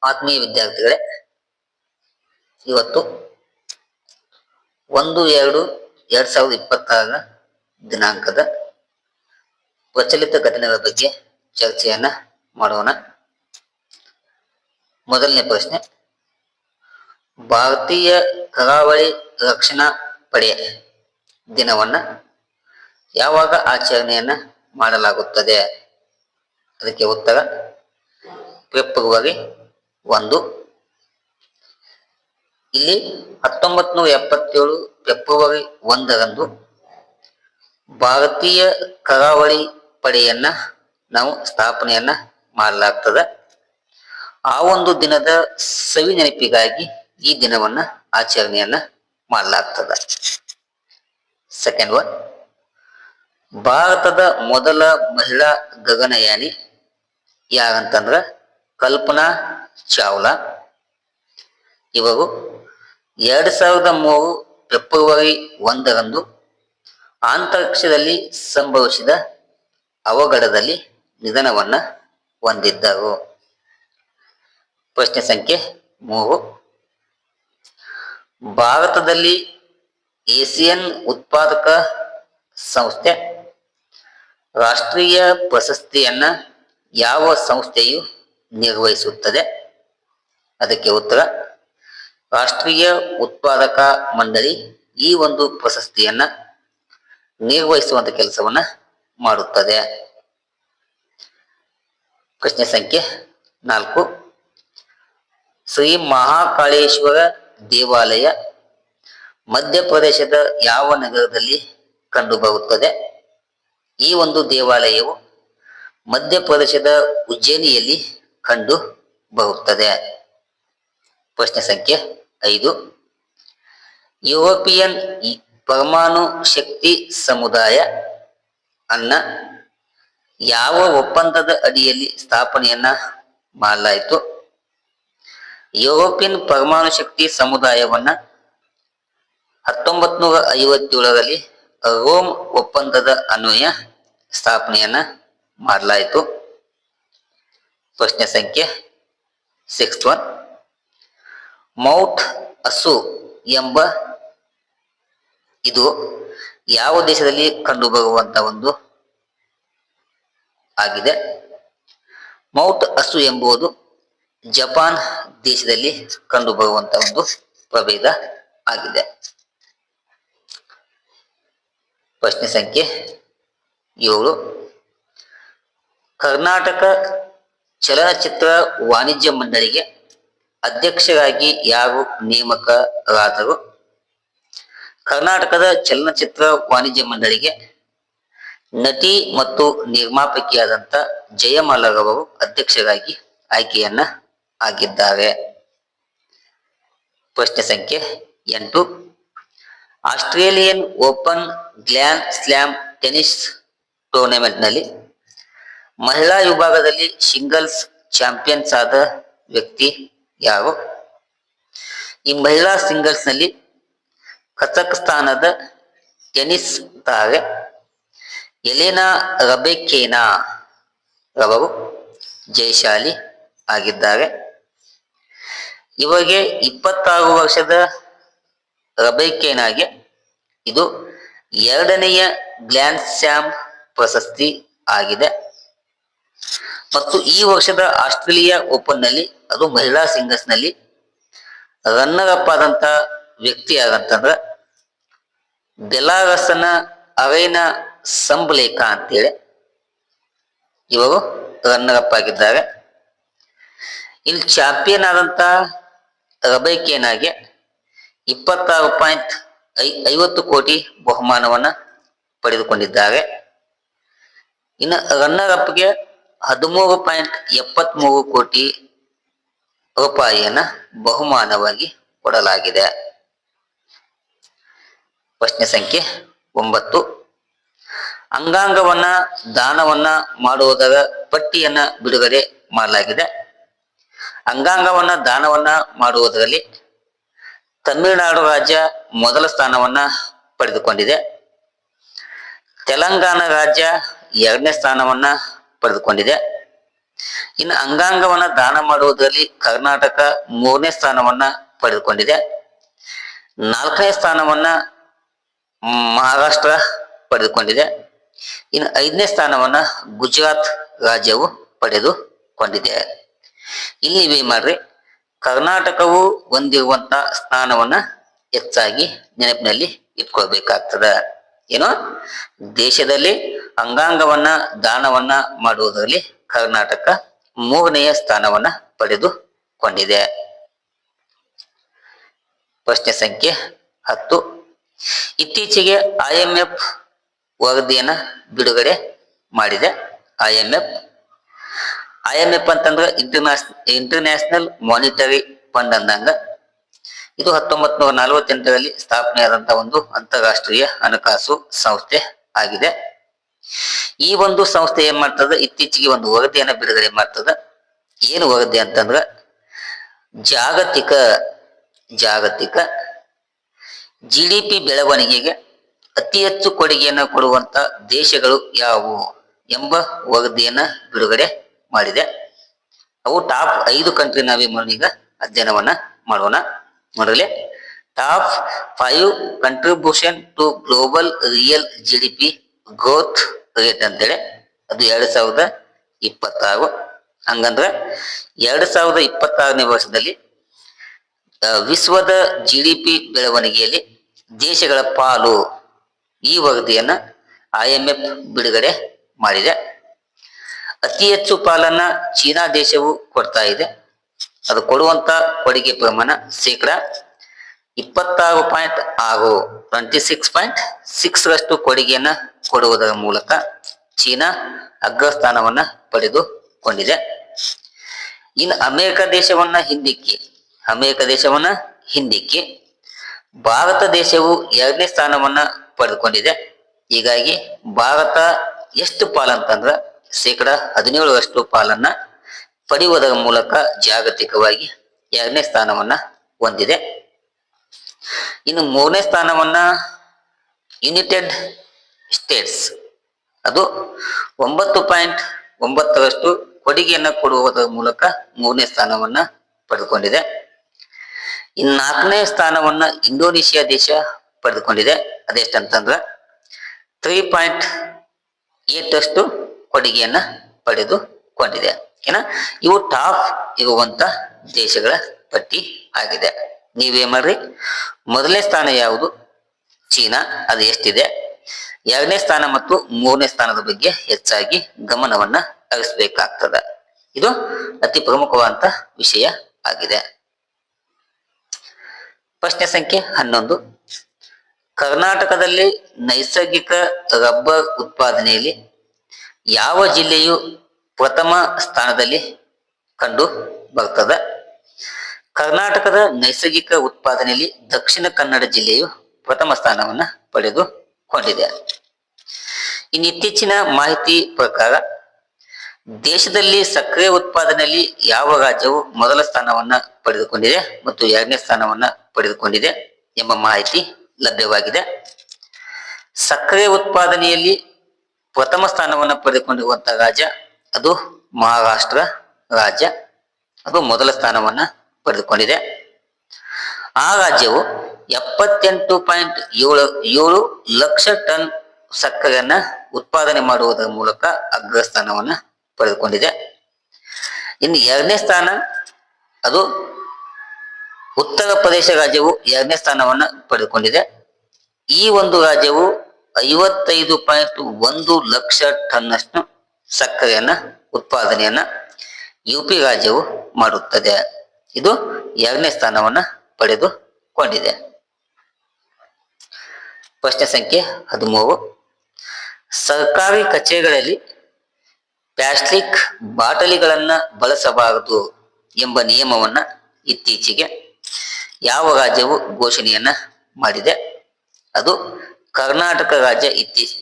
ಆತ್ಮೀಯ ವಿದ್ಯಾರ್ಥಿಗಳೇ, ಇವತ್ತು 1-2-2026 ದಿನಾಂಕದ ಪ್ರಚಲಿತ ಘಟನೆಗಳ ಬಗ್ಗೆ ಚರ್ಚೆಯನ್ನ ಮಾಡೋಣ. ಮೊದಲನೇ ಪ್ರಶ್ನೆ, ಭಾರತೀಯ ಕರಾವಳಿ ರಕ್ಷಣಾ ಪಡೆ ದಿನವನ್ನ ಯಾವಾಗ ಆಚರಣೆಯನ್ನ ಮಾಡಲಾಗುತ್ತದೆ? ಅದಕ್ಕೆ ಉತ್ತರ ಫೆಬ್ರವರಿ 1. ಇಲ್ಲಿ 1977 ಫೆಬ್ರವರಿ 1ರಂದು ಭಾರತೀಯ ಕರಾವಳಿ ಪಡೆಯನ್ನ ನಾವು ಸ್ಥಾಪನೆಯನ್ನ ಮಾಡಲಾಗ್ತದೆ. ಆ ಒಂದು ದಿನದ ಸವಿ ನೆನಪಿಗಾಗಿ ಈ ದಿನವನ್ನ ಆಚರಣೆಯನ್ನ ಮಾಡಲಾಗ್ತದೆ. ಸೆಕೆಂಡ್ ಒನ್, ಭಾರತದ ಮೊದಲ ಮಹಿಳಾ ಗಗನಯಾನಿ ಯಾರಂತಂದ್ರ ಕಲ್ಪನಾ ಚಾವ್ಲಾ. ಇವರು 2003 ಫೆಬ್ರವರಿ 1ರಂದು ಅಂತರಿಕ್ಷದಲ್ಲಿ ಸಂಭವಿಸಿದ ಅವಘಡದಲ್ಲಿ ನಿಧನವನ್ನ ಹೊಂದಿದ್ದರು. ಪ್ರಶ್ನೆ ಸಂಖ್ಯೆ 3, ಭಾರತದಲ್ಲಿ ಏಸಿಯನ್ ಉತ್ಪಾದಕ ಸಂಸ್ಥೆ ರಾಷ್ಟ್ರೀಯ ಪ್ರಶಸ್ತಿಯನ್ನ ಯಾವ ಸಂಸ್ಥೆಯು ನಿರ್ವಹಿಸುತ್ತದೆ? ಅದಕ್ಕೆ ಉತ್ತರ ರಾಷ್ಟ್ರೀಯ ಉತ್ಪಾದಕ ಮಂಡಳಿ ಈ ಒಂದು ಪ್ರಶಸ್ತಿಯನ್ನ ನಿರ್ವಹಿಸುವಂತ ಕೆಲಸವನ್ನ ಮಾಡುತ್ತದೆ. ಪ್ರಶ್ನೆ ಸಂಖ್ಯೆ 4, ಶ್ರೀ ಮಹಾಕಾಳೇಶ್ವರ ದೇವಾಲಯ ಮಧ್ಯಪ್ರದೇಶದ ಯಾವ ನಗರದಲ್ಲಿ ಕಂಡುಬರುತ್ತದೆ? ಈ ಒಂದು ದೇವಾಲಯವು ಮಧ್ಯಪ್ರದೇಶದ ಉಜ್ಜಯಿನಿಯಲ್ಲಿ ಕಂಡು ಬರುತ್ತದೆ. ಪ್ರಶ್ನೆ ಸಂಖ್ಯೆ 5, ಯುರೋಪಿಯನ್ ಪರಮಾಣು ಶಕ್ತಿ ಸಮುದಾಯ ಅನ್ನ ಯಾವ ಒಪ್ಪಂದದ ಅಡಿಯಲ್ಲಿ ಸ್ಥಾಪನೆಯನ್ನ ಮಾಡಲಾಯಿತು? ಯುರೋಪಿಯನ್ ಪರಮಾಣು ಶಕ್ತಿ ಸಮುದಾಯವನ್ನ 1957ರಲ್ಲಿ ರೋಮ್ ಒಪ್ಪಂದದ ಅನ್ವಯ ಸ್ಥಾಪನೆಯನ್ನ ಮಾಡಲಾಯಿತು. ಪ್ರಶ್ನೆ ಸಂಖ್ಯೆ 6, ಮೌಂಟ್ ಅಸು ಎಂಬ ಇದು ಯಾವ ದೇಶದಲ್ಲಿ ಕಂಡುಬರುವಂತ ಒಂದು ಆಗಿದೆ? ಮೌಂಟ್ ಅಸು ಎಂಬುದು ಜಪಾನ್ ದೇಶದಲ್ಲಿ ಕಂಡುಬರುವಂತ ಒಂದು ಪ್ರಭೇದ ಆಗಿದೆ. ಪ್ರಶ್ನೆ ಸಂಖ್ಯೆ 7, ಕರ್ನಾಟಕ ಚಲನಚಿತ್ರ ವಾಣಿಜ್ಯ ಮಂಡಳಿಗೆ ಅಧ್ಯಕ್ಷರಾಗಿ ಯಾರು ನೇಮಕರಾದರು? ಕರ್ನಾಟಕದ ಚಲನಚಿತ್ರ ವಾಣಿಜ್ಯ ಮಂಡಳಿಗೆ ನಟಿ ಮತ್ತು ನಿರ್ಮಾಪಕಿಯಾದಂಥ ಜಯಮಾಲಾರವರು ಅಧ್ಯಕ್ಷರಾಗಿ ಆಯ್ಕೆಯನ್ನ ಆಗಿದ್ದಾರೆ. ಪ್ರಶ್ನೆ ಸಂಖ್ಯೆ 8, Australian Open grand slam tennis ಟೂರ್ನಮೆಂಟ್ನಲ್ಲಿ ಮಹಿಳಾ ವಿಭಾಗದಲ್ಲಿ ಸಿಂಗಲ್ಸ್ ಚಾಂಪಿಯನ್ಸ್ ಆದ ವ್ಯಕ್ತಿ ಯಾರು? ಈ ಮಹಿಳಾ ಸಿಂಗಲ್ಸ್ ನಲ್ಲಿ ಕಜಕಸ್ತಾನದ ಟೆನಿಸ್ ತಾರೆ ಎಲೆನಾ ರಬೆಕೇನಾ ರವರು ಜಯಶಾಲಿ ಆಗಿದ್ದಾರೆ. ಇವರಿಗೆ 26 ವರ್ಷದ ರಬೆಕೇನಾಗೆ ಇದು 2ನೆಯ ಗ್ರ್ಯಾಂಡ್ ಸ್ಲಾಮ್ ಪ್ರಶಸ್ತಿ ಆಗಿದೆ ಮತ್ತು ಈ ವರ್ಷದ ಆಸ್ಟ್ರೇಲಿಯಾ ಓಪನ್ ನಲ್ಲಿ ಅದು ಮಹಿಳಾ ಸಿಂಗಲ್ಸ್ ನಲ್ಲಿ ರನ್ನರ್ ಅಪ್ ಆದಂತ ವ್ಯಕ್ತಿ ಯಾರಂತಂದ್ರ ಬೆಲಾರಸ್ನ ಅರೇನಾ ಸಂಬ್ಲೇಕಾ ಅಂತೇಳಿ ಇವರು ರನ್ನರ್ ಅಪ್ ಆಗಿದ್ದಾರೆ. ಇಲ್ಲಿ ಚಾಂಪಿಯನ್ ಆದಂತ ರಬೆಕೇನಾಗೆ 26.50 ಕೋಟಿ ಬಹುಮಾನವನ್ನ ಪಡೆದುಕೊಂಡಿದ್ದಾರೆ. ಇನ್ನು ರನ್ನರ್ ಅಪ್ಗೆ 13.73 ಕೋಟಿ ರೂಪಾಯಿಯನ್ನ ಬಹುಮಾನವಾಗಿ ಕೊಡಲಾಗಿದೆ. ಪ್ರಶ್ನೆ ಸಂಖ್ಯೆ 9, ಅಂಗಾಂಗವನ್ನ ದಾನವನ್ನ ಮಾಡುವುದರ ಪಟ್ಟಿಯನ್ನ ಬಿಡುಗಡೆ ಮಾಡಲಾಗಿದೆ. ಅಂಗಾಂಗವನ್ನ ದಾನವನ್ನ ಮಾಡುವುದರಲ್ಲಿ ತಮಿಳುನಾಡು ರಾಜ್ಯ ಮೊದಲ ಸ್ಥಾನವನ್ನ ಪಡೆದುಕೊಂಡಿದೆ. ತೆಲಂಗಾಣ ರಾಜ್ಯ 2ನೇ ಸ್ಥಾನವನ್ನ ಪಡೆದುಕೊಂಡಿದೆ. ಇನ್ನು ಅಂಗಾಂಗವನ್ನ ದಾನ ಮಾಡುವುದರಲ್ಲಿ ಕರ್ನಾಟಕ 3ನೇ ಸ್ಥಾನವನ್ನ ಪಡೆದುಕೊಂಡಿದೆ. 4ನೇ ಸ್ಥಾನವನ್ನ ಮಹಾರಾಷ್ಟ್ರ ಪಡೆದುಕೊಂಡಿದೆ. ಇನ್ನು 5ನೇ ಸ್ಥಾನವನ್ನ ಗುಜರಾತ್ ರಾಜ್ಯವು ಪಡೆದುಕೊಂಡಿದೆ. ಇಲ್ಲಿ ನೀವೇ ಮಾಡ್ರಿ, ಕರ್ನಾಟಕವು ಹೊಂದಿರುವಂತ ಸ್ಥಾನವನ್ನ ಹೆಚ್ಚಾಗಿ ನೆನಪಿನಲ್ಲಿ ಇಟ್ಕೊಳ್ಬೇಕಾಗ್ತದ. ಏನು, ದೇಶದಲ್ಲಿ ಅಂಗಾಂಗವನ್ನ ದಾನವನ್ನ ಮಾಡುವುದರಲ್ಲಿ ಕರ್ನಾಟಕ 3ನೆಯ ಸ್ಥಾನವನ್ನ ಪಡೆದುಕೊಂಡಿದೆ. ಪ್ರಶ್ನೆ ಸಂಖ್ಯೆ 10. ಇತ್ತೀಚೆಗೆ IMF ವರದಿಯನ್ನ ಬಿಡುಗಡೆ ಮಾಡಿದೆ. IMF ಅಂತಂದ್ರೆ ಇಂಟರ್ನ್ಯಾಷನಲ್ ಮಾನಿಟರಿ ಫಂಡ್ ಅಂದಂಗ. ಇದು 1948ರಲ್ಲಿ ಸ್ಥಾಪನೆಯಾದಂತಹ ಒಂದು ಅಂತಾರಾಷ್ಟ್ರೀಯ ಹಣಕಾಸು ಸಂಸ್ಥೆ ಆಗಿದೆ. ಈ ಒಂದು ಸಂಸ್ಥೆ ಏನ್ ಮಾಡ್ತದ, ಇತ್ತೀಚೆಗೆ ಒಂದು ವರದಿಯನ್ನ ಬಿಡುಗಡೆ ಮಾಡ್ತದ. ಏನು ವರದಿ ಅಂತಂದ್ರ, ಜಾಗತಿಕ GDP ಬೆಳವಣಿಗೆಗೆ ಅತಿ ಹೆಚ್ಚು ಕೊಡುಗೆಯನ್ನು ಕೊಡುವಂತ ದೇಶಗಳು ಯಾವುವು ಎಂಬ ವರದಿಯನ್ನ ಬಿಡುಗಡೆ ಮಾಡಿದೆ. ಅವು ಟಾಪ್ 5 ಕಂಟ್ರಿ ನಾವೀಗ ಅಧ್ಯಯನವನ್ನ ಮಾಡೋಣ. ನೋಡಲಿ, top 5 contribution to global real GDP growth rate ಅಂತೇಳಿ, ಅದು 2026. ಹಂಗಂದ್ರೆ 2026ನೇ ವರ್ಷದಲ್ಲಿ ವಿಶ್ವದ GDP ಬೆಳವಣಿಗೆಯಲ್ಲಿ ದೇಶಗಳ ಪಾಲು, ಈ ವರದಿಯನ್ನ IMF ಬಿಡುಗಡೆ ಮಾಡಿದೆ. ಅತಿ ಹೆಚ್ಚು ಪಾಲನ್ನ ಚೀನಾ ದೇಶವು ಕೊಡ್ತಾ ಇದೆ. ಅದು ಕೊಡುವಂತ ಕೊಡುಗೆ ಪ್ರಮಾಣ ಶೇಕಡಾ 26.6 26.6ರಷ್ಟು ಕೊಡುಗೆಯನ್ನ ಕೊಡುವುದರ ಮೂಲಕ ಚೀನಾ ಅಗ್ರಸ್ಥಾನವನ್ನ ಪಡೆದುಕೊಂಡಿದೆ. ಇನ್ನು ಅಮೆರಿಕ ದೇಶವನ್ನ ಹಿಂದಿಕ್ಕಿ ಭಾರತ ದೇಶವು 2ನೇ ಸ್ಥಾನವನ್ನ ಪಡೆದುಕೊಂಡಿದೆ. ಹೀಗಾಗಿ ಭಾರತ ಎಷ್ಟು ಪಾಲಂತಂದ್ರ ಶೇಕಡಾ 17ರಷ್ಟು ಪಾಲನ್ನ ಪಡೆಯುವುದರ ಮೂಲಕ ಜಾಗತಿಕವಾಗಿ 2ನೇ ಸ್ಥಾನವನ್ನ ಹೊಂದಿದೆ. ಇನ್ನು 3ನೇ ಸ್ಥಾನವನ್ನ ಯುನೈಟೆಡ್ ಸ್ಟೇಟ್ಸ್, ಅದು 9.9ರಷ್ಟು ಕೊಡುಗೆಯನ್ನ ಕೊಡುವುದರ ಮೂಲಕ 3ನೇ ಸ್ಥಾನವನ್ನ ಪಡೆದುಕೊಂಡಿದೆ. ಇನ್ನು 4ನೇ ಸ್ಥಾನವನ್ನ ಇಂಡೋನೇಷಿಯಾ ದೇಶ ಪಡೆದುಕೊಂಡಿದೆ. ಅದೆಷ್ಟಂತಂದ್ರ 3.8ರಷ್ಟು ಕೊಡುಗೆಯನ್ನ ಪಡೆದುಕೊಂಡಿದೆ. ಇವು ಟಾಪ್ ಇರುವಂತ ದೇಶಗಳ ಪಟ್ಟಿ ಆಗಿದೆ. ನೀವೇ ಮಾಡ್ರಿ, ಮೊದಲನೇ ಸ್ಥಾನ ಯಾವುದು? ಚೀನಾ, ಅದು ಎಷ್ಟಿದೆ? 2ನೇ ಸ್ಥಾನ ಮತ್ತು 3ನೇ ಸ್ಥಾನದ ಬಗ್ಗೆ ಹೆಚ್ಚಾಗಿ ಗಮನವನ್ನ ಹರಿಸಬೇಕಾಗ್ತದ. ಇದು ಅತಿ ಪ್ರಮುಖವಾದಂತ ವಿಷಯ ಆಗಿದೆ. ಪ್ರಶ್ನೆ ಸಂಖ್ಯೆ 11. ಕರ್ನಾಟಕದಲ್ಲಿ ನೈಸರ್ಗಿಕ ರಬ್ಬರ್ ಉತ್ಪಾದನೆಯಲ್ಲಿ ಯಾವ ಜಿಲ್ಲೆಯು ಪ್ರಥಮ ಸ್ಥಾನದಲ್ಲಿ ಕಂಡು ಬರ್ತದ? ಕರ್ನಾಟಕದ ನೈಸರ್ಗಿಕ ಉತ್ಪಾದನೆಯಲ್ಲಿ ದಕ್ಷಿಣ ಕನ್ನಡ ಜಿಲ್ಲೆಯು ಪ್ರಥಮ ಸ್ಥಾನವನ್ನ ಪಡೆದುಕೊಂಡಿದೆ. ಇನ್ನು ಇತ್ತೀಚಿನ ಮಾಹಿತಿ ಪ್ರಕಾರ ದೇಶದಲ್ಲಿ ಸಕ್ಕರೆ ಉತ್ಪಾದನೆಯಲ್ಲಿ ಯಾವ ರಾಜ್ಯವು ಮೊದಲ ಸ್ಥಾನವನ್ನ ಪಡೆದುಕೊಂಡಿದೆ ಮತ್ತು 2ನೇ ಸ್ಥಾನವನ್ನ ಪಡೆದುಕೊಂಡಿದೆ ಎಂಬ ಮಾಹಿತಿ ಲಭ್ಯವಾಗಿದೆ. ಸಕ್ಕರೆ ಉತ್ಪಾದನೆಯಲ್ಲಿ ಪ್ರಥಮ ಸ್ಥಾನವನ್ನ ಪಡೆದುಕೊಂಡಿರುವಂತಹ ರಾಜ್ಯ ಅದು ಮಹಾರಾಷ್ಟ್ರ ರಾಜ್ಯ, ಅದು ಮೊದಲ ಸ್ಥಾನವನ್ನ ಪಡೆದುಕೊಂಡಿದೆ. ಆ ರಾಜ್ಯವು 78.7 ಲಕ್ಷ ಟನ್ ಸಕ್ಕರೆಯನ್ನ ಉತ್ಪಾದನೆ ಮಾಡುವುದರ ಮೂಲಕ ಅಗ್ರಸ್ಥಾನವನ್ನ ಪಡೆದುಕೊಂಡಿದೆ. ಇನ್ನು 2ನೇ ಸ್ಥಾನ ಅದು ಉತ್ತರ ಪ್ರದೇಶ ರಾಜ್ಯವು 2ನೇ ಸ್ಥಾನವನ್ನ ಪಡೆದುಕೊಂಡಿದೆ. ಈ ಒಂದು ರಾಜ್ಯವು 55.1 ಲಕ್ಷ ಟನ್ ಅಷ್ಟು ಸಕ್ಕರೆಯನ್ನ ಉತ್ಪಾದನೆಯನ್ನ UP ರಾಜ್ಯವು ಮಾಡುತ್ತದೆ. ಇದು 2ನೇ ಸ್ಥಾನವನ್ನ ಪಡೆದುಕೊಂಡಿದೆ. ಪ್ರಶ್ನೆ ಸಂಖ್ಯೆ 13. ಸರ್ಕಾರಿ ಕಚೇರಿಗಳಲ್ಲಿ ಪ್ಲಾಸ್ಟಿಕ್ ಬಾಟಲಿಗಳನ್ನ ಬಳಸಬಾರದು ಎಂಬ ನಿಯಮವನ್ನ ಇತ್ತೀಚೆಗೆ ಯಾವ ರಾಜ್ಯವು ಘೋಷಣೆಯನ್ನ ಮಾಡಿದೆ? ಅದು ಕರ್ನಾಟಕ ರಾಜ್ಯ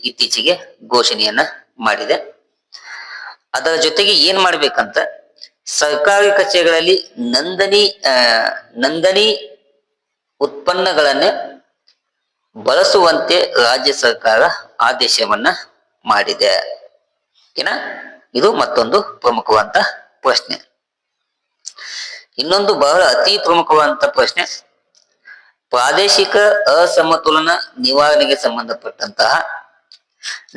ಇತ್ತೀಚೆಗೆ ಘೋಷಣೆಯನ್ನ ಮಾಡಿದೆ. ಅದರ ಜೊತೆಗೆ ಏನ್ ಮಾಡ್ಬೇಕಂತ, ಸರ್ಕಾರಿ ಕಚೇರಿಗಳಲ್ಲಿ ನಂದನಿ ಉತ್ಪನ್ನಗಳನ್ನೇ ಬಳಸುವಂತೆ ರಾಜ್ಯ ಸರ್ಕಾರ ಆದೇಶವನ್ನ ಮಾಡಿದೆ. ಇದು ಮತ್ತೊಂದು ಪ್ರಮುಖವಾದ ಪ್ರಶ್ನೆ. ಇನ್ನೊಂದು ಬಹಳ ಅತಿ ಪ್ರಮುಖವಾದಂತ ಪ್ರಶ್ನೆ, ಪ್ರಾದೇಶಿಕ ಅಸಮತೋಲನ ನಿವಾರಣೆಗೆ ಸಂಬಂಧಪಟ್ಟಂತಹ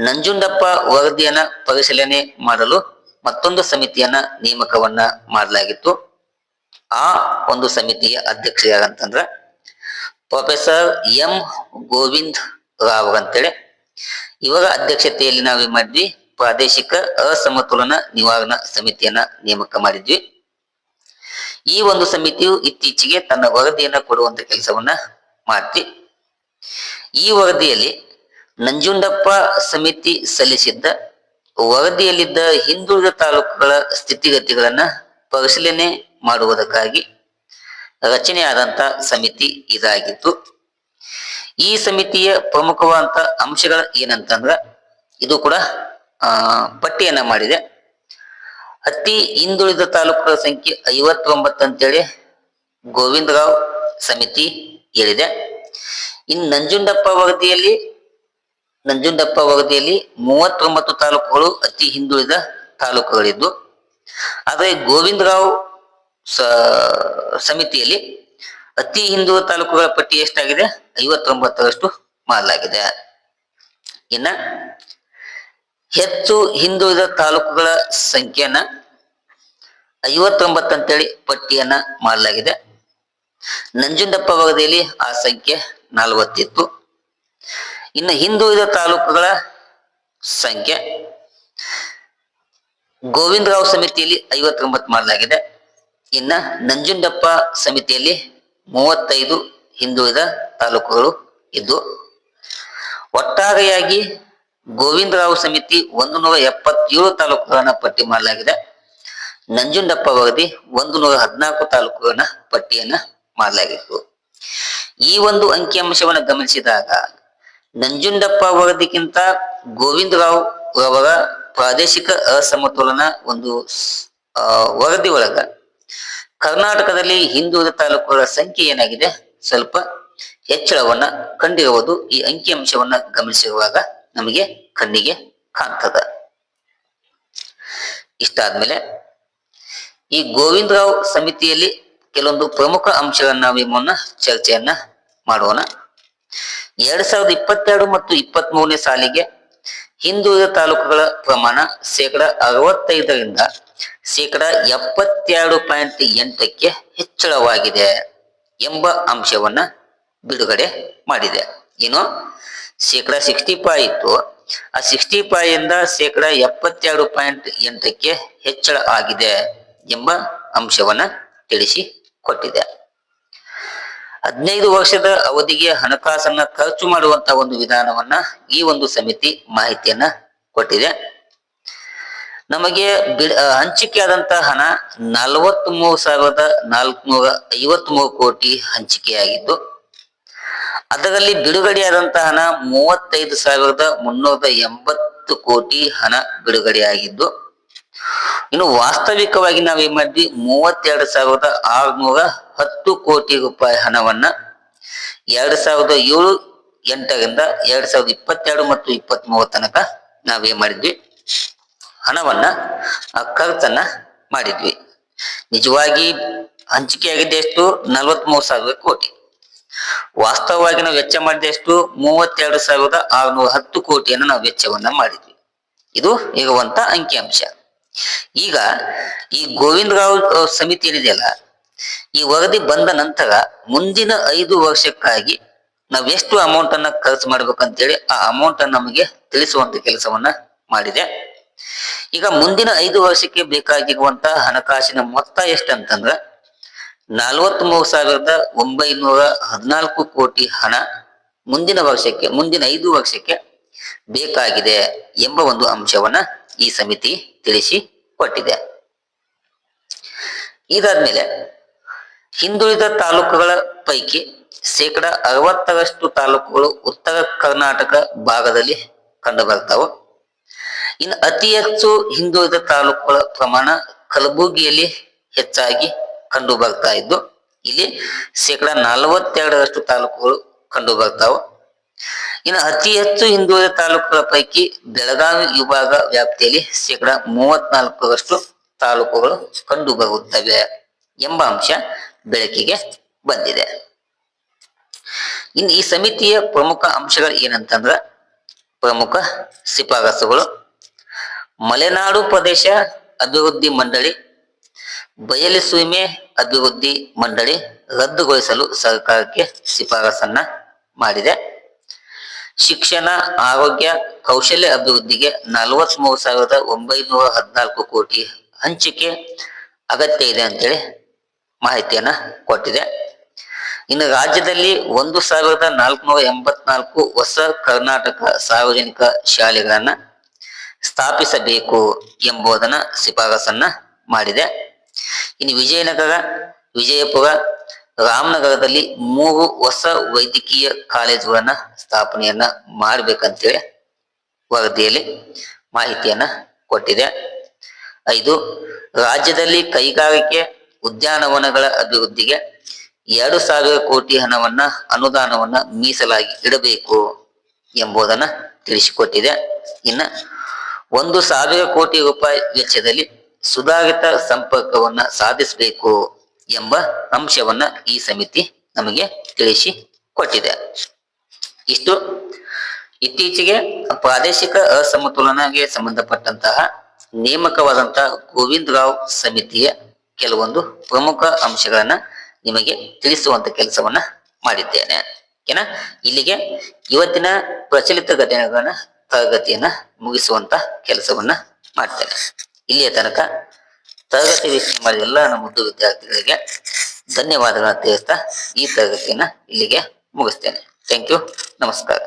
ನಂಜುಂಡಪ್ಪ ವರದಿಯನ್ನ ಪರಿಶೀಲನೆ ಮಾಡಲು ಮತ್ತೊಂದು ಸಮಿತಿಯನ್ನ ನೇಮಕವನ್ನ ಮಾಡಲಾಗಿತ್ತು. ಆ ಒಂದು ಸಮಿತಿಯ ಅಧ್ಯಕ್ಷ ಯಾರಂತಂದ್ರ ಪ್ರೊಫೆಸರ್ ಎಂ ಗೋವಿಂದ್ ರಾವ್ ಅಂತೇಳಿ. ಇವರ ಅಧ್ಯಕ್ಷತೆಯಲ್ಲಿ ನಾವು ಏನ್ ಮಾಡಿದ್ವಿ, ಪ್ರಾದೇಶಿಕ ಅಸಮತೋಲನ ನಿವಾರಣಾ ಸಮಿತಿಯನ್ನ ನೇಮಕ ಮಾಡಿದ್ವಿ. ಈ ಒಂದು ಸಮಿತಿಯು ಇತ್ತೀಚೆಗೆ ತನ್ನ ವರದಿಯನ್ನ ಕೊಡುವಂತ ಕೆಲಸವನ್ನ ಮಾಡ್ತಿ. ಈ ವರದಿಯಲ್ಲಿ ನಂಜುಂಡಪ್ಪ ಸಮಿತಿ ಸಲ್ಲಿಸಿದ್ದ ವರದಿಯಲ್ಲಿದ್ದ ಹಿಂದುಳಿದ ತಾಲೂಕುಗಳ ಸ್ಥಿತಿಗತಿಗಳನ್ನ ಪರಿಶೀಲನೆ ಮಾಡುವುದಕ್ಕಾಗಿ ರಚನೆಯಾದಂತ ಸಮಿತಿ ಇದಾಗಿತ್ತು. ಈ ಸಮಿತಿಯ ಪ್ರಮುಖವಾದಂತ ಅಂಶಗಳ ಏನಂತಂದ್ರ, ಇದು ಕೂಡ ಪಟ್ಟಿಯನ್ನ ಮಾಡಿದೆ. ಅತಿ ಹಿಂದುಳಿದ ತಾಲೂಕುಗಳ ಸಂಖ್ಯೆ 59 ಅಂತೇಳಿ ಗೋವಿಂದರಾವ್ ಸಮಿತಿ ಹೇಳಿದೆ. ಇನ್ನು ನಂಜುಂಡಪ್ಪ ವರದಿಯಲ್ಲಿ 39 ತಾಲೂಕುಗಳು ಅತಿ ಹಿಂದುಳಿದ ತಾಲೂಕುಗಳಿದ್ದು, ಆದರೆ ಗೋವಿಂದರಾವ್ ಸಮಿತಿಯಲ್ಲಿ ಅತಿ ಹಿಂದುಳಿದ ತಾಲೂಕುಗಳ ಪಟ್ಟಿ ಎಷ್ಟಾಗಿದೆ, 59ರಷ್ಟು ಮಾಡಲಾಗಿದೆ. ಇನ್ನ ಹೆಚ್ಚು ಹಿಂದುಳಿದ ತಾಲೂಕುಗಳ ಸಂಖ್ಯೆಯನ್ನ 59 ಅಂತೇಳಿ ಪಟ್ಟಿಯನ್ನ ಮಾಡಲಾಗಿದೆ. ನಂಜುಂಡಪ್ಪ ವರದಿಯಲ್ಲಿ ಆ ಸಂಖ್ಯೆ 40 ಇತ್ತು. ಇನ್ನು ಹಿಂದುಳಿದ ತಾಲೂಕುಗಳ ಸಂಖ್ಯೆ ಗೋವಿಂದರಾವ್ ಸಮಿತಿಯಲ್ಲಿ 59 ಮಾಡಲಾಗಿದೆ. ಇನ್ನ ನಂಜುಂಡಪ್ಪ ಸಮಿತಿಯಲ್ಲಿ 35 ಹಿಂದುಳಿದ ತಾಲೂಕುಗಳು ಇದ್ದು, ಒಟ್ಟಾರೆಯಾಗಿ ಗೋವಿಂದರಾವ್ ಸಮಿತಿ 177 ತಾಲೂಕುಗಳನ್ನ ಪಟ್ಟಿ ಮಾಡಲಾಗಿದೆ. ನಂಜುಂಡಪ್ಪ ವರದಿ 114 ತಾಲೂಕುಗಳನ್ನ ಪಟ್ಟಿಯನ್ನ ಮಾಡಲಾಗಿತ್ತು. ಈ ಒಂದು ಅಂಕಿಅಂಶವನ್ನ ಗಮನಿಸಿದಾಗ ನಂಜುಂಡಪ್ಪ ವರದಿಗಿಂತ ಗೋವಿಂದರಾವ್ ಅವರ ಪ್ರಾದೇಶಿಕ ಅಸಮತೋಲನ ಒಂದು ವರದಿ ಒಳಗ ಕರ್ನಾಟಕದಲ್ಲಿ ಹಿಂದುಳಿದ ತಾಲೂಕುಗಳ ಸಂಖ್ಯೆ ಏನಾಗಿದೆ, ಸ್ವಲ್ಪ ಹೆಚ್ಚಳವನ್ನ ಕಂಡಿರುವುದು ಈ ಅಂಕಿಅಂಶವನ್ನ ಗಮನಿಸಿರುವಾಗ ನಮಗೆ ಕಣ್ಣಿಗೆ ಕಾಣ್ತದ. ಇಷ್ಟಾದ್ಮೇಲೆ ಈ ಗೋವಿಂದರಾವ್ ಸಮಿತಿಯಲ್ಲಿ ಕೆಲವೊಂದು ಪ್ರಮುಖ ಅಂಶಗಳನ್ನ ನಾವು ಚರ್ಚೆಯನ್ನ ಮಾಡೋಣ. 2022 ಮತ್ತು 23ನೇ ಸಾಲಿಗೆ ಹಿಂದುಳಿದ ತಾಲೂಕುಗಳ ಪ್ರಮಾಣ 65% 72.8ಕ್ಕೆ ಹೆಚ್ಚಳವಾಗಿದೆ ಎಂಬ ಅಂಶವನ್ನ ಬಿಡುಗಡೆ ಮಾಡಿದೆ. ಏನು 65% ಇತ್ತು, ಆ 65% 72.8ಕ್ಕೆ ಹೆಚ್ಚಳ ಆಗಿದೆ ಎಂಬ ಅಂಶವನ್ನ ತಿಳಿಸಿ ಕೊಟ್ಟಿದೆ. 15 ವರ್ಷದ ಅವಧಿಗೆ ಹಣಕಾಸನ್ನ ಖರ್ಚು ಮಾಡುವಂತಹ ಒಂದು ವಿಧಾನವನ್ನ ಈ ಒಂದು ಸಮಿತಿ ಮಾಹಿತಿಯನ್ನ ಕೊಟ್ಟಿದೆ. ನಮಗೆ ಹಂಚಿಕೆಯಾದಂತಹ ಹಣ 43,453 ಕೋಟಿ ಹಂಚಿಕೆಯಾಗಿದ್ದು, ಅದರಲ್ಲಿ ಬಿಡುಗಡೆಯಾದಂತಹ ಹಣ 35,380 ಕೋಟಿ ಹಣ ಬಿಡುಗಡೆಯಾಗಿದ್ದು, ಇನ್ನು ವಾಸ್ತವಿಕವಾಗಿ ನಾವೇನ್ ಮಾಡಿದ್ವಿ, 32,610 ಕೋಟಿ ರೂಪಾಯಿ ಹಣವನ್ನ 2007-8 2022 ಮತ್ತು 23 ತನಕ ನಾವೇನ್ ಮಾಡಿದ್ವಿ, ಹಣವನ್ನ ಖರ್ಚನ್ನ ಮಾಡಿದ್ವಿ. ನಿಜವಾಗಿ ಹಂಚಿಕೆಯಾಗಿದ್ದೆ ಎಷ್ಟು, 43,000 ಕೋಟಿ. ವಾಸ್ತವವಾಗಿ ನಾವು ವೆಚ್ಚ ಮಾಡಿದ ಎಷ್ಟು, 32,610 ಕೋಟಿಯನ್ನು ನಾವು ವೆಚ್ಚವನ್ನ ಮಾಡಿದ್ವಿ. ಇದು ಇರುವಂತ ಅಂಕಿಅಂಶ. ಈಗ ಈ ಗೋವಿಂದರಾವ್ ಸಮಿತಿ ಏನಿದೆಯಲ್ಲ, ಈ ವರದಿ ಬಂದ ನಂತರ ಮುಂದಿನ 5 ವರ್ಷಕ್ಕಾಗಿ ನಾವ್ ಎಷ್ಟು ಅಮೌಂಟ್ ಅನ್ನ ಖರ್ಚು ಮಾಡ್ಬೇಕಂತೇಳಿ ಆ ಅಮೌಂಟ್ ಅನ್ನ ನಮಗೆ ತಿಳಿಸುವಂತ ಕೆಲಸವನ್ನ ಮಾಡಿದೆ. ಈಗ ಮುಂದಿನ 5 ವರ್ಷಕ್ಕೆ ಬೇಕಾಗಿರುವಂತಹ ಹಣಕಾಸಿನ ಮೊತ್ತ ಎಷ್ಟಂತಂದ್ರ 43,914 ಕೋಟಿ ಹಣ ಮುಂದಿನ 5 ವರ್ಷಕ್ಕೆ ಬೇಕಾಗಿದೆ ಎಂಬ ಒಂದು ಅಂಶವನ್ನ ಈ ಸಮಿತಿ ತಿಳಿಸಿ ಕೊಟ್ಟಿದೆ. ಇದಾದ್ಮೇಲೆ ಹಿಂದುಳಿದ ತಾಲೂಕುಗಳ ಪೈಕಿ 60% ತಾಲೂಕುಗಳು ಉತ್ತರ ಕರ್ನಾಟಕ ಭಾಗದಲ್ಲಿ ಕಂಡು ಬರ್ತಾವು. ಇನ್ನು ಅತಿ ಹೆಚ್ಚು ಹಿಂದುಳಿದ ತಾಲೂಕುಗಳ ಪ್ರಮಾಣ ಕಲಬುರಗಿಯಲ್ಲಿ ಹೆಚ್ಚಾಗಿ ಕಂಡು ಬರ್ತಾ ಇದ್ದು, ಇಲ್ಲಿ 42% ತಾಲೂಕುಗಳು ಕಂಡು ಬರ್ತಾವು. ಇನ್ನು ಅತಿ ಹೆಚ್ಚು ಹಿಂದುಳಿದ ತಾಲೂಕುಗಳ ಪೈಕಿ ಬೆಳಗಾವಿ ವಿಭಾಗ ವ್ಯಾಪ್ತಿಯಲ್ಲಿ ಶೇಕಡ 34ರಷ್ಟು ತಾಲೂಕುಗಳು ಕಂಡು ಬರುತ್ತವೆ ಎಂಬ ಅಂಶ ಬೆಳಕಿಗೆ ಬಂದಿದೆ. ಇನ್ನು ಈ ಸಮಿತಿಯ ಪ್ರಮುಖ ಅಂಶಗಳು ಏನಂತಂದ್ರ ಪ್ರಮುಖ ಶಿಫಾರಸುಗಳು: ಮಲೆನಾಡು ಪ್ರದೇಶ ಅಭಿವೃದ್ಧಿ ಮಂಡಳಿ ಬಯಲುಸೀಮೆ ಅಭಿವೃದ್ಧಿ ಮಂಡಳಿ ರದ್ದುಗೊಳಿಸಲು ಸರ್ಕಾರಕ್ಕೆ ಶಿಫಾರಸನ್ನ ಮಾಡಿದೆ. ಶಿಕ್ಷಣ, ಆರೋಗ್ಯ, ಕೌಶಲ್ಯ ಅಭಿವೃದ್ಧಿಗೆ 43,914 ಕೋಟಿ ಹಂಚಿಕೆ ಅಗತ್ಯ ಇದೆ ಅಂತೇಳಿ ಮಾಹಿತಿಯನ್ನ ಕೊಟ್ಟಿದೆ. ಇನ್ನು ರಾಜ್ಯದಲ್ಲಿ 1,484 ಹೊಸ ಕರ್ನಾಟಕ ಸಾರ್ವಜನಿಕ ಶಾಲೆಗಳನ್ನ ಸ್ಥಾಪಿಸಬೇಕು ಎಂಬುದನ್ನ ಶಿಫಾರಸನ್ನ ಮಾಡಿದೆ. ಇನ್ನು ವಿಜಯನಗರ, ವಿಜಯಪುರ, ರಾಮನಗರದಲ್ಲಿ 3 ಹೊಸ ವೈದ್ಯಕೀಯ ಕಾಲೇಜುಗಳನ್ನ ಸ್ಥಾಪನೆಯನ್ನ ಮಾಡಬೇಕಂತೇಳಿ ವರದಿಯಲ್ಲಿ ಮಾಹಿತಿಯನ್ನ ಕೊಟ್ಟಿದೆ. 5. ರಾಜ್ಯದಲ್ಲಿ ಕೈಗಾರಿಕೆ ಉದ್ಯಾನವನಗಳ ಅಭಿವೃದ್ಧಿಗೆ 2,000 ಕೋಟಿ ಹಣವನ್ನ ಅನುದಾನವನ್ನ ಮೀಸಲಾಗಿ ಇಡಬೇಕು ಎಂಬುದನ್ನ ತಿಳಿಸಿಕೊಟ್ಟಿದೆ. ಇನ್ನ 1,000 ಕೋಟಿ ರೂಪಾಯಿ ವೆಚ್ಚದಲ್ಲಿ ಸುಧಾರಿತ ಸಂಪರ್ಕವನ್ನ ಸಾಧಿಸಬೇಕು ಎಂಬ ಅಂಶವನ್ನ ಈ ಸಮಿತಿ ನಮಗೆ ತಿಳಿಸಿ ಕೊಟ್ಟಿದೆ. ಇಷ್ಟು ಇತ್ತೀಚೆಗೆ ಪ್ರಾದೇಶಿಕ ಅಸಮತೋಲನಗೆ ಸಂಬಂಧಪಟ್ಟಂತಹ ನೇಮಕವಾದಂತಹ ಗೋವಿಂದ ರಾವ್ ಸಮಿತಿಯ ಕೆಲವೊಂದು ಪ್ರಮುಖ ಅಂಶಗಳನ್ನ ನಿಮಗೆ ತಿಳಿಸುವಂತ ಕೆಲಸವನ್ನ ಮಾಡಿದ್ದೇನೆ. ಓಕೆನಾ? ಇಲ್ಲಿಗೆ ಇವತ್ತಿನ ಪ್ರಚಲಿತ ಘಟನೆಗಳನ್ನ ತರಗತಿಯನ್ನ ಮುಗಿಸುವಂತ ಕೆಲಸವನ್ನ ಮಾಡ್ತೇನೆ. ಇಲ್ಲಿಯ ತನಕ ತರಗತಿ ವೀಕ್ಷಣೆ ಮಾಡಿದ ಎಲ್ಲ ನಮ್ಮ ಮುದ್ದು ವಿದ್ಯಾರ್ಥಿಗಳಿಗೆ ಧನ್ಯವಾದಗಳನ್ನ ತಿಳಿಸ್ತಾ ಈ ತರಗತಿಯನ್ನ ಇಲ್ಲಿಗೆ ಮುಗಿಸ್ತೇನೆ. Thank you. ನಮಸ್ಕಾರ.